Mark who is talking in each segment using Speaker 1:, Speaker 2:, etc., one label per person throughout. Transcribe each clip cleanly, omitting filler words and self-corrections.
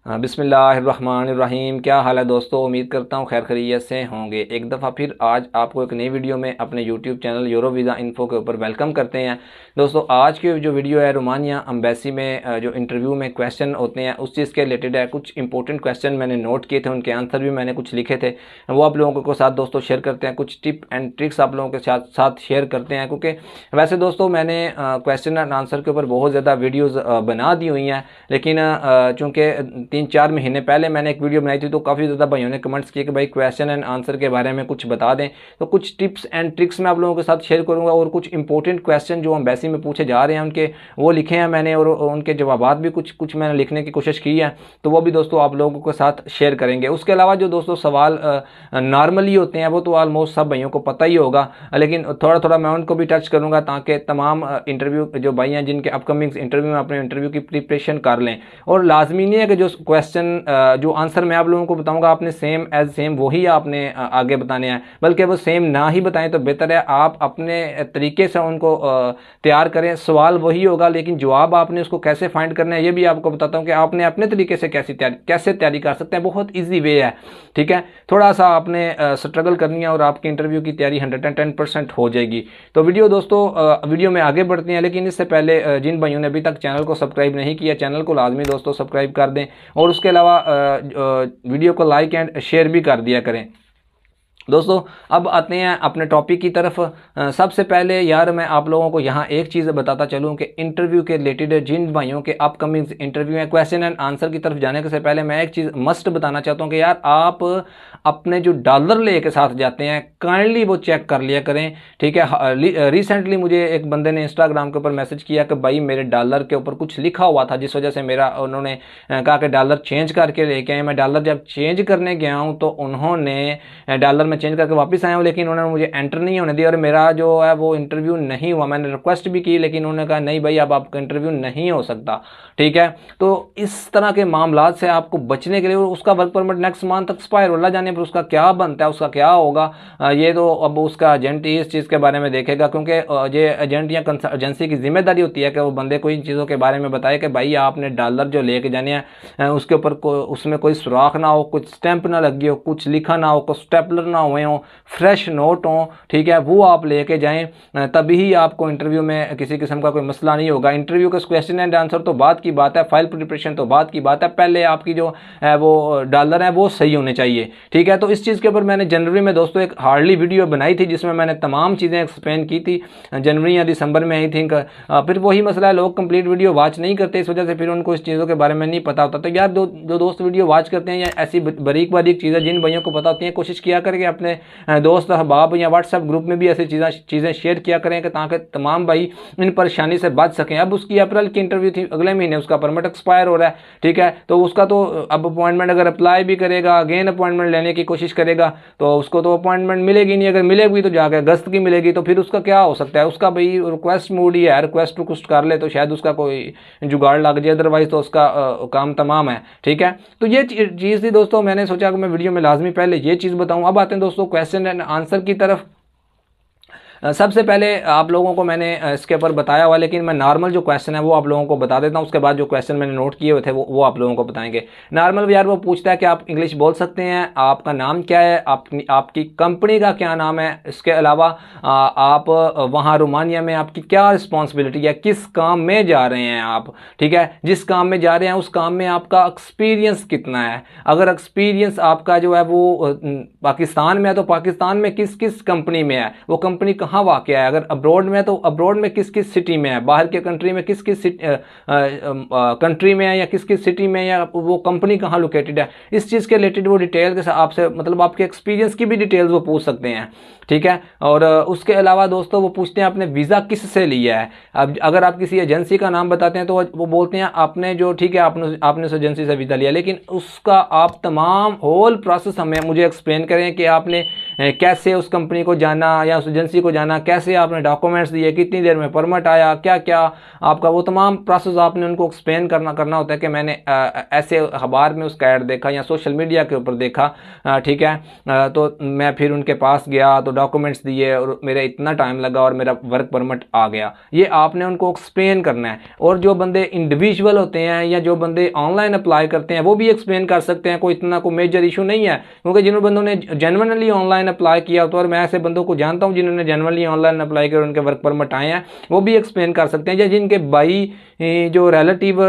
Speaker 1: बिस्मिल्लाहिर्रहमानिर्रहीम। क्या हाल है दोस्तों, उम्मीद करता हूँ खैर खैरियत से होंगे। एक दफ़ा फिर आज आपको एक नई वीडियो में अपने YouTube channel euro visa info के ऊपर वेलकम करते हैं। दोस्तों आज की जो वीडियो है रोमानिया एम्बेसी में जो इंटरव्यू में क्वेश्चन होते हैं उस चीज़ के रिलेटेड है। कुछ इंपॉर्टेंट क्वेश्चन मैंने नोट किए थे, उनके आंसर भी मैंने कुछ लिखे थे, वो आप लोगों के साथ दोस्तों शेयर करते हैं। कुछ टिप एंड ट्रिक्स आप लोगों के साथ शेयर करते हैं, क्योंकि वैसे दोस्तों मैंने क्वेश्चन एंड आंसर के ऊपर बहुत ज़्यादा वीडियोज़ बना दी हुई हैं, लेकिन चूँकि 3-4 महीने पहले मैंने एक वीडियो बनाई थी तो काफ़ी ज़्यादा भाइयों ने कमेंट्स किए कि भाई क्वेश्चन एंड आंसर के बारे में कुछ बता दें। तो कुछ टिप्स एंड ट्रिक्स मैं आप लोगों के साथ शेयर करूंगा, और कुछ इंपॉर्टेंट क्वेश्चन जो एम्बेसी में पूछे जा रहे हैं उनके वो लिखे हैं मैंने, और उनके जवाबात भी कुछ मैंने लिखने की कोशिश की है, तो वो भी दोस्तों आप लोगों के साथ शेयर करेंगे। उसके अलावा जो दोस्तों सवाल नॉर्मली होते हैं वो तो ऑलमोस्ट सब भाइयों को पता ही होगा, लेकिन थोड़ा थोड़ा मैं उनको भी टच करूँगा ताकि तमाम इंटरव्यू जो भाई हैं जिनके अपकमिंग इंटरव्यू में अपने इंटरव्यू की प्रिपरेशन कर लें। और लाजमी नहीं है कि जो क्वेश्चन जो आंसर मैं आप लोगों को बताऊंगा आपने सेम एज सेम वही आपने आगे बताने हैं, बल्कि वो सेम ना ही बताएं तो बेहतर है। आप अपने तरीके से उनको तैयार करें। सवाल वही होगा लेकिन जवाब आपने उसको कैसे फाइंड करना है ये भी आपको बताता हूं कि आपने अपने तरीके से कैसे तैयारी कर सकते हैं। बहुत ईजी वे है, ठीक है। थोड़ा सा आपने स्ट्रगल करनी है और आपकी इंटरव्यू की तैयारी 110% हो जाएगी। तो वीडियो में आगे बढ़ते हैं, लेकिन इससे पहले जिन भाइयों ने अभी तक चैनल को सब्सक्राइब नहीं किया, चैनल को लाजमी दोस्तों सब्सक्राइब कर दें, और उसके अलावा वीडियो को लाइक एंड शेयर भी कर दिया करें। दोस्तों अब आते हैं अपने टॉपिक की तरफ। सबसे पहले यार मैं आप लोगों को यहाँ एक चीज़ बताता चलूँ कि इंटरव्यू के रिलेटेड जिन भाइयों के अपकमिंग इंटरव्यू हैं, क्वेश्चन एंड आंसर की तरफ जाने से पहले मैं एक चीज़ मस्ट बताना चाहता हूँ कि यार आप अपने जो डॉलर ले के साथ जाते हैं काइंडली वो चेक कर लिया करें, ठीक है। रिसेंटली मुझे एक बंदे ने इंस्टाग्राम के ऊपर मैसेज किया कि भाई मेरे डॉलर के ऊपर कुछ लिखा हुआ था जिस वजह से उन्होंने कहा कि डॉलर चेंज करके लेके आए। मैं डॉलर जब चेंज करने गया हूँ तो उन्होंने डॉलर में चेंज करके वापस आया हूँ, लेकिन उन्होंने मुझे एंटर नहीं होने दिया और मेरा जो है वो इंटरव्यू नहीं हुआ। मैंने रिक्वेस्ट भी की लेकिन उन्होंने कहा नहीं भाई अब आपका इंटरव्यू नहीं हो सकता, ठीक है। तो इस तरह के मामलात से आपको बचने के लिए, उसका वर्क परमिट नेक्स्ट मंथ तक एक्सपायर हो जाने पर उसका क्या बनता है, उसका क्या होगा, ये तो अब उसका एजेंट ही इस चीज़ के बारे में देखेगा, क्योंकि ये एजेंट या एजेंसी की जिम्मेदारी होती है कि वो बंदे को इन चीज़ों के बारे में बताए कि भाई आपने डॉलर जो लेके जाने हैं उसके ऊपर उसमें कोई सुराख ना हो, कुछ स्टैंप ना लगी हो, कुछ लिखा ना हो, कुछ स्टेपलर ना हुए हो, फ्रेश नोट हो, ठीक है, वो आप लेके जाएं, तभी ही आपको इंटरव्यू में किसी किस्म का कोई मसला नहीं होगा। इंटरव्यू का क्वेश्चन एंड आंसर तो बात की बात है, फाइल प्रिपरेशन तो बात की बात है, पहले आपकी जो है वो डॉलर है वो सही होने चाहिए, ठीक है। तो इस चीज़ के ऊपर मैंने जनवरी में दोस्तों एक हार्डली वीडियो बनाई थी जिसमें मैंने तमाम चीज़ें एक्सप्लेन की थी, जनवरी या दिसंबर में आई थिंक। फिर वही मसला है, लोग कंप्लीट वीडियो वॉच नहीं करते, इस वजह से फिर उनको इस चीज़ों के बारे में नहीं पता होता। तो यार जो दोस्त वीडियो वॉच करते हैं या ऐसी बारीक बारीक चीज़ें जिन भाइयों को पता होती हैं, कोशिश किया करके अपने दोस्त अहबाब या व्हाट्सएप ग्रुप में भी ऐसी चीज़ें शेयर किया करें कि ताकि तमाम भाई इन परेशानी से बच सकें। अब उसकी अप्रैल की इंटरव्यू थी, अगले महीने उसका परमिट एक्सपायर हो रहा है, ठीक है। तो उसका तो अब अपॉइंटमेंट अगर अप्लाई भी करेगा, अगेन अपॉइंटमेंट लेने की कोशिश करेगा तो उसको तो अपॉइंटमेंट मिलेगी नहीं, अगर मिलेगी तो जाकर अगस्त की मिलेगी, तो फिर उसका क्या हो सकता है। उसका भाई रिक्वेस्ट मूड ही है, रिक्वेस्ट रिक्वेस्ट कर ले तो शायद उसका कोई जुगाड़ लग जाए, अदरवाइज तो उसका काम तमाम है, ठीक है। तो ये चीज़ थी दोस्तों, मैंने सोचा कि मैं वीडियो में लाजमी पहले ये चीज़ बताऊँ। अब आते हैं दोस्तों क्वेश्चन एंड आंसर की तरफ। सबसे पहले आप लोगों को मैंने इसके ऊपर बताया हुआ, लेकिन मैं नॉर्मल जो क्वेश्चन है वो आप लोगों को बता देता हूँ, उसके बाद जो क्वेश्चन मैंने नोट किए हुए थे वो आप लोगों को बताएंगे। नॉर्मल यार वो पूछता है कि आप इंग्लिश बोल सकते हैं, आपका नाम क्या है, आपकी कंपनी का क्या नाम है, इसके अलावा आप वहाँ रोमानिया में आपकी क्या रिस्पॉन्सिबिलिटी है, किस काम में जा रहे हैं आप, ठीक है। जिस काम में जा रहे हैं उस काम में आपका एक्सपीरियंस कितना है, अगर एक्सपीरियंस आपका जो है वो पाकिस्तान में है तो पाकिस्तान में किस किस कंपनी में है, वो कंपनी कहाँ वाक़या है, अगर अब्रॉड में है तो अब्रॉड में किस किस सिटी में है, बाहर के कंट्री में किस किस कंट्री में है या किस किस सिटी में, या वो कंपनी कहाँ लोकेटेड है, इस चीज़ के रिलेटेड वो डिटेल के साथ आपसे मतलब आपके एक्सपीरियंस की भी डिटेल्स वो पूछ सकते हैं, ठीक है। और उसके अलावा दोस्तों वो पूछते हैं आपने वीज़ा किस से लिया है। अब अगर आप किसी एजेंसी का नाम बताते हैं तो वो बोलते हैं आपने जो, ठीक है, आपने उस एजेंसी से वीज़ा लिया, लेकिन उसका आप तमाम होल प्रोसेस मुझे एक्सप्लेन करें कि आपने कैसे उस कंपनी को जाना या उस एजेंसी को जाना, कैसे आपने डॉक्यूमेंट्स दिए, कितनी देर में परमिट आया, क्या क्या आपका वो तमाम प्रोसेस आपने उनको एक्सप्लेन करना होता है कि मैंने ऐसे अखबार में उसका ऐड देखा या सोशल मीडिया के ऊपर देखा, ठीक है, तो मैं फिर उनके पास गया तो डॉक्यूमेंट्स दिए और मेरा इतना टाइम लगा और मेरा वर्क परमिट आ गया। ये आपने उनको एक्सप्लेन करना है। और जो बंदे इंडिविजुअल होते हैं या जो बंदे ऑनलाइन अप्लाई करते हैं वो भी एक्सप्लेन कर सकते हैं, कोई इतना कोई मेजर इशू नहीं है, क्योंकि जिन बंदों ने जेन्युइनली ऑनलाइन अप्लाई किया तो, और मैं ऐसे बंदों को जानता हूं जिन्होंने जेन्युइनली ऑनलाइन अप्लाई किया और उनके वर्क परमिट आए हैं, वो भी एक्सप्लेन कर सकते हैं। या जिनके भाई जो रिलेटिव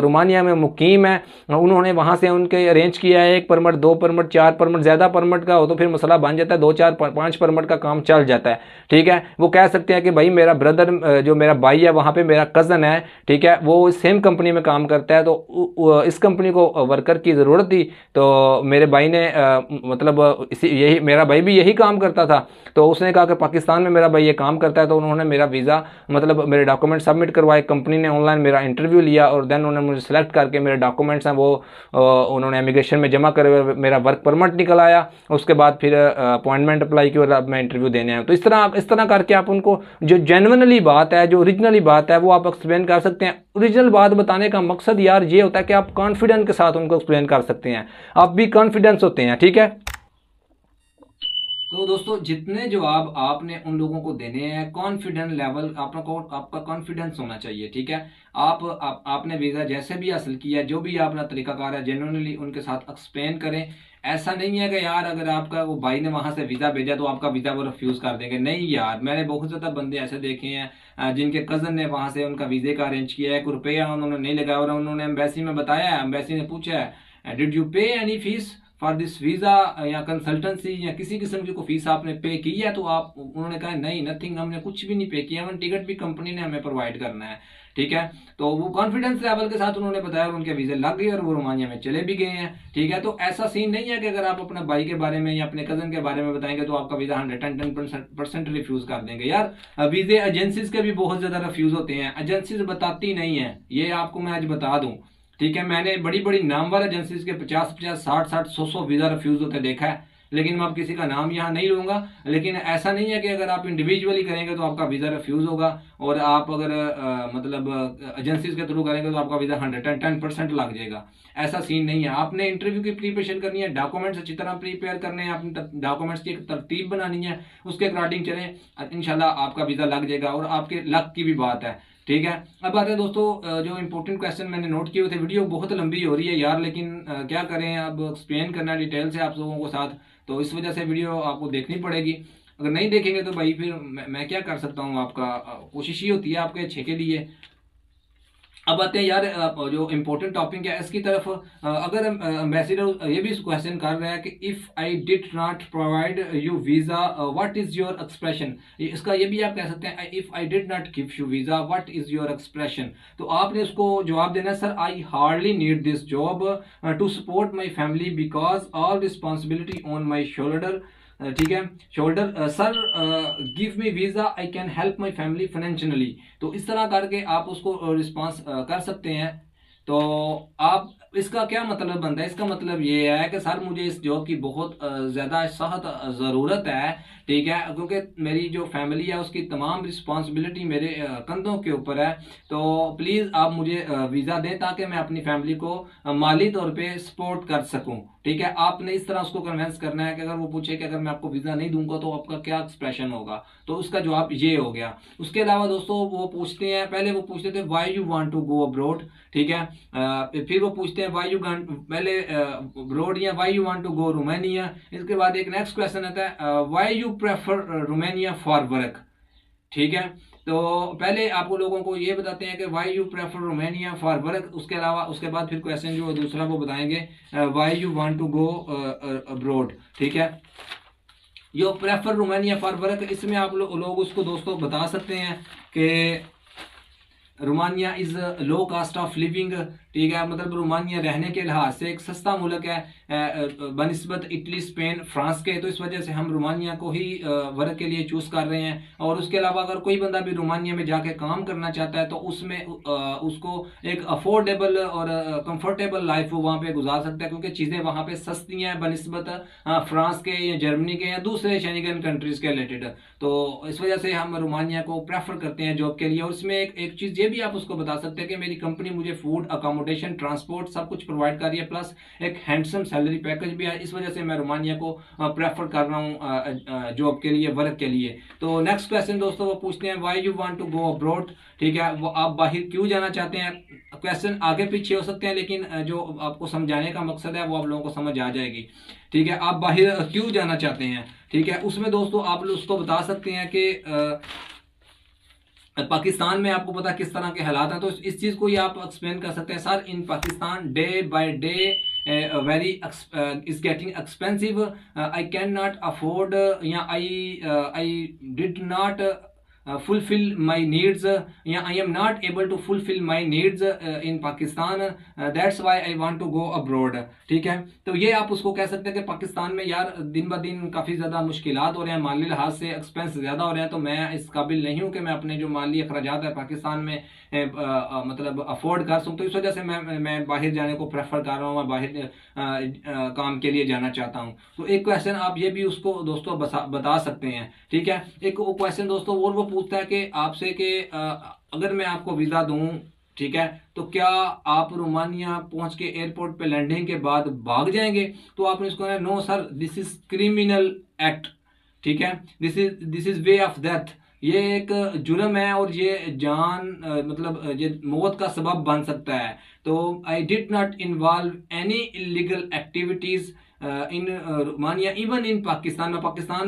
Speaker 1: रोमानिया में मुकीम है, उन्होंने वहां से उनके अरेंज किया है 1 परमिट, 2 परमिट, 4 परमिट, ज़्यादा परमिट का हो तो फिर मसला बन जाता है, 2 4 5 परमिट का काम चल जाता है, ठीक है। वो कह सकते हैं कि भाई मेरा ब्रदर जो मेरा भाई है वहाँ पे मेरा कज़न है, ठीक है, वो सेम कंपनी में काम करता है, तो इस कंपनी को वर्कर की ज़रूरत थी, तो मेरे भाई ने मतलब यही मेरा भाई भी यही काम करता था, तो उसने कहा कि पाकिस्तान में मेरा भाई ये काम करता है, तो उन्होंने मेरा वीज़ा मतलब मेरे डॉक्यूमेंट सबमिट करवाए, कंपनी ने ऑनलाइन मेरा इंटरव्यू लिया और देन उन्होंने मुझे सेलेक्ट करके मेरे डॉक्यूमेंट्स हैं वो उन्होंने इमिग्रेशन में जमा करे, मेरा वर्क परमिट निकल आया। उसके बाद फिर अपॉइंटमेंट अप्लाई की और अब मैं इंटरव्यू देने आया। तो इस तरह करके आप उनको जो जेन्युइनली बात है, जो ओरिजिनली बात है, वो आप एक्सप्लेन कर सकते हैं। ओरिजिनल बात बताने का मकसद यार ये होता है कि आप कॉन्फिडेंस के साथ उनको एक्सप्लेन कर सकते हैं, आप भी कॉन्फिडेंस होते हैं, ठीक है। तो दोस्तों जितने जवाब आपने उन लोगों को देने हैं, कॉन्फिडेंस लेवल आपका कॉन्फिडेंस होना चाहिए, ठीक है। आपने वीज़ा जैसे भी हासिल किया, जो भी अपना तरीकाकार है, जेन्युइनली उनके साथ एक्सप्लेन करें। ऐसा नहीं है कि यार अगर आपका वो भाई ने वहां से वीज़ा भेजा तो आपका वीज़ा वो रिफ्यूज़ कर देंगे, नहीं यार। मैंने बहुत ज़्यादा बंदे ऐसे देखे हैं जिनके कज़न ने वहां से उनका वीज़े का अरेंज किया है, 1 रुपया उन्होंने नहीं लगाया और उन्होंने एम्बेसी में बताया, एम्बेसी ने पूछा है डिड यू पे any fees for this visa या कंसल्टेंसी या किसी किस्म की कोई फीस आपने पे की है, तो आप उन्होंने कहा नहीं नथिंग, हमने कुछ भी नहीं पे किया, हम टिकट भी कंपनी ने हमें प्रोवाइड करना है, ठीक है। तो वो कॉन्फिडेंस लेवल के साथ उन्होंने बताया और उनके वीज़े लग गए और वो रोमानिया में चले भी गए हैं, ठीक है। तो ऐसा सीन नहीं है कि अगर आप अपने भाई के बारे में या अपने कज़न के बारे में बताएंगे तो आपका वीज़ा 110% रिफ्यूज़ कर देंगे। यार वीज़े एजेंसीज के भी बहुत ज़्यादा रिफ्यूज़ होते हैं, एजेंसीज बताती नहीं है, ये आपको मैं आज बता दूँ, ठीक है। मैंने बड़ी बड़ी नामवर एजेंसीज के 50-50, 60-60, 100-100 वीज़ा रिफ्यूज़ होते देखा है, लेकिन मैं अब किसी का नाम यहाँ नहीं लूँगा। लेकिन ऐसा नहीं है कि अगर आप इंडिविजुअली करेंगे तो आपका वीज़ा रिफ्यूज़ होगा, और आप अगर मतलब एजेंसीज के थ्रू करेंगे तो आपका वीज़ा 110% लग जाएगा। ऐसा सीन नहीं है। आपने इंटरव्यू की प्रिपरेशन करनी है, डॉक्यूमेंट्स अच्छी तरह प्रिपेयर करने हैं, अपनी डॉक्यूमेंट्स की एक तरतीब बनानी है, उसके अकॉर्डिंग चलें, इंशाल्लाह आपका वीज़ा लग जाएगा। और आपके लक की भी बात है, ठीक है। अब आते हैं दोस्तों जो इंपॉर्टेंट क्वेश्चन मैंने नोट किए थे। वीडियो बहुत लंबी हो रही है यार, लेकिन क्या करें, अब एक्सप्लेन करना डिटेल से आप लोगों के साथ, तो इस वजह से वीडियो आपको देखनी पड़ेगी। अगर नहीं देखेंगे तो भाई फिर मैं क्या कर सकता हूँ, आपका कोशिश ही होती है आपके अच्छे के लिए। अब आते हैं यार जो इम्पोर्टेंट टॉपिक है इसकी तरफ। अगर एम्बेसडर ये भी क्वेश्चन कर रहा है कि if I did not provide you visa what is your expression, इसका ये भी आप कह सकते हैं if I did not give you visa what is your expression. तो आपने उसको जवाब देना है sir I hardly need this job to support my family because all responsibility on my shoulder, ठीक है, shoulder sir give me visa I can help my family financially. तो इस तरह करके आप उसको रिस्पॉन्स कर सकते हैं। तो आप इसका क्या मतलब बनता है, इसका मतलब ये है कि सर मुझे इस जॉब की बहुत ज़्यादा सख्त ज़रूरत है, ठीक है, क्योंकि मेरी जो फैमिली है उसकी तमाम रिस्पॉन्सिबिलिटी मेरे कंधों के ऊपर है। तो प्लीज़ आप मुझे वीज़ा दें ताकि मैं अपनी फैमिली को माली तौर पे सपोर्ट कर सकूं, ठीक है। आपने इस तरह उसको कन्विंस करना है कि अगर वो पूछे कि अगर मैं आपको वीज़ा नहीं दूंगा तो आपका क्या एक्सप्रेशन होगा, तो उसका जवाब ये हो गया। उसके अलावा दोस्तों वो पूछते हैं, पहले वो पूछते थे why you want to go abroad, ठीक है, फिर वो पूछते हैं वाई यू पहले अब्रॉड या why you want to go Romania. इसके बाद एक नेक्स्ट क्वेश्चन आता है why you prefer Romania for work, ठीक है। तो पहले आपको लोगों को ये बताते हैं कि Y you prefer Romania for work. उसके अलावा उसके बाद फिर क्वेश्चन जो दूसरा वो बताएंगे why you want to go abroad, ठीक है। You prefer Romania for work, इसमें आप लोग उसको दोस्तों बता सकते हैं कि Romania is low cost of living, ठीक है। मतलब रोमानिया रहने के लिहाज से एक सस्ता मुल्क है बनिस्बत इटली, स्पेन, फ्रांस के। तो इस वजह से हम रोमानिया को ही वर्क के लिए चूज कर रहे हैं। और उसके अलावा अगर कोई बंदा भी रोमानिया में जाके काम करना चाहता है तो उसमें उसको एक अफोर्डेबल और कंफर्टेबल लाइफ वो वहाँ पे गुजार सकता है, क्योंकि चीज़ें वहाँ पे सस्ती हैं बनिस्बत फ्रांस के या जर्मनी के या दूसरे शेंगन कंट्रीज के रिलेटेड। तो इस वजह से हम रोमानिया को प्रेफर करते हैं जॉब के लिए। और इसमें एक चीज़ ये भी आप उसको बता सकते हैं कि मेरी कंपनी मुझे फूड, अकोमोडेशन, ट्रांसपोर्ट सब कुछ प्रोवाइड कर रही है, प्लस एक हैंडसम सैलरी पैकेज भी है। इस वजह से मैं रोमानिया को प्रेफर कर रहा हूँ जॉब के लिए, वर्क के लिए। तो नेक्स्ट क्वेश्चन दोस्तों वो पूछते हैं why you want to go abroad. ठीक है, वो आप बाहर क्यों जाना चाहते हैं। क्वेश्चन आगे पीछे हो सकते हैं, लेकिन जो आपको समझाने का मकसद है वो आप लोगों को समझ आ जाएगी। ठीक है, आप बाहर क्यों जाना चाहते हैं। ठीक है, उसमें दोस्तों आप उसको बता सकते हैं कि पाकिस्तान में आपको पता किस तरह के हालात हैं, तो इस चीज़ को ही आप एक्सप्लेन कर सकते हैं। Sir, in Pakistan day by day very is getting expensive, I can not afford, या I did not fulfill my needs, या I am not able to fulfill my needs in Pakistan, that's why I want to go abroad। ठीक है, तो ये आप उसको कह सकते हैं कि पाकिस्तान में यार दिन ब दिन काफ़ी ज़्यादा मुश्किलात हो रहे हैं, माली लिहाज से एक्सपेंस ज़्यादा हो रहे हैं, तो मैं इस काबिल नहीं हूँ कि मैं अपने जो माली अखराजात है पाकिस्तान में मतलब अफोर्ड कर सकूँ। तो इस वजह से मैं बाहर जाने को प्रेफर कर रहा हूँ, मैं बाहर काम के लिए जाना चाहता हूँ। तो एक क्वेश्चन आप ये भी उसको दोस्तों बता सकते हैं। ठीक है, एक क्वेश्चन दोस्तों और वो पूछता है कि आपसे कि अगर मैं आपको वीज़ा दूं, ठीक है, तो क्या आप रोमानिया पहुंच के एयरपोर्ट पे लैंडिंग के बाद भाग जाएंगे। तो आपने इसको कहना no sir, this is criminal act. ठीक है, this is way of death, ये एक जुर्म है और ये जान मतलब ये मौत का सबब बन सकता है। तो I did not involve any illegal activities in Romania even in Pakistan.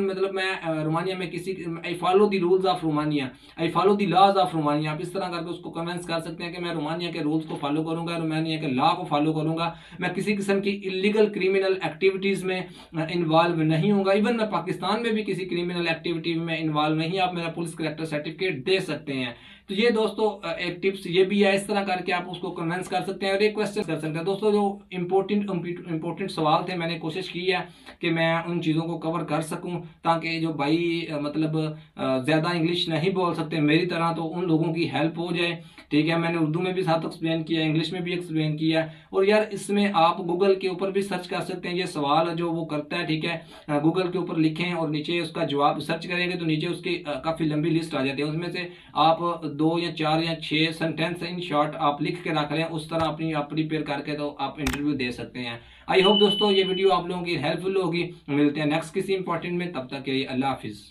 Speaker 1: मतलब मैं रोमानिया में किसी I follow the rules of Romania, I follow the laws of Romania. आप इस तरह करके उसको कमेंट्स कर सकते हैं कि मैं रोमानिया के रूल्स को फॉलो करूंगा, रोमानिया के लॉ को फॉलो करूंगा, मैं किसी किस्म की इलीगल क्रिमिनल एक्टिविटीज़ में इन्वॉल्व नहीं होगा। इवन मैं पाकिस्तान में भी किसी क्रिमिनल एक्टिविटी में इन्वॉल्व नहीं। आप मेरा पुलिस करेक्टर सर्टिफिकेट दे सकते हैं। तो ये दोस्तों एक टिप्स ये भी है, इस तरह करके आप उसको कन्विंस कर सकते हैं और एक क्वेश्चन कर सकते हैं। दोस्तों जो इंपॉर्टेंट सवाल थे, मैंने कोशिश की है कि मैं उन चीज़ों को कवर कर सकूं, ताकि जो भाई मतलब ज़्यादा इंग्लिश नहीं बोल सकते मेरी तरह, तो उन लोगों की हेल्प हो जाए। ठीक है, मैंने उर्दू में भी साथ एक्सप्लेन किया, इंग्लिश में भी एक्सप्लेन किया। और यार इसमें आप गूगल के ऊपर भी सर्च कर सकते हैं, ये सवाल जो वो करता है। ठीक है, गूगल के ऊपर लिखें और नीचे उसका जवाब सर्च करेंगे तो नीचे उसकी काफ़ी लंबी लिस्ट आ जाती है। उसमें से आप 2 या 4 या 6 सेंटेंस इन शॉर्ट आप लिख के रख लें, उस तरह अपनी आप प्रिपेयर करके तो आप इंटरव्यू दे सकते हैं। आई होप दोस्तों ये वीडियो आप लोगों की हेल्पफुल होगी। मिलते हैं नेक्स्ट किसी इंपॉर्टेंट में, तब तक के लिए अल्लाह हाफिज़।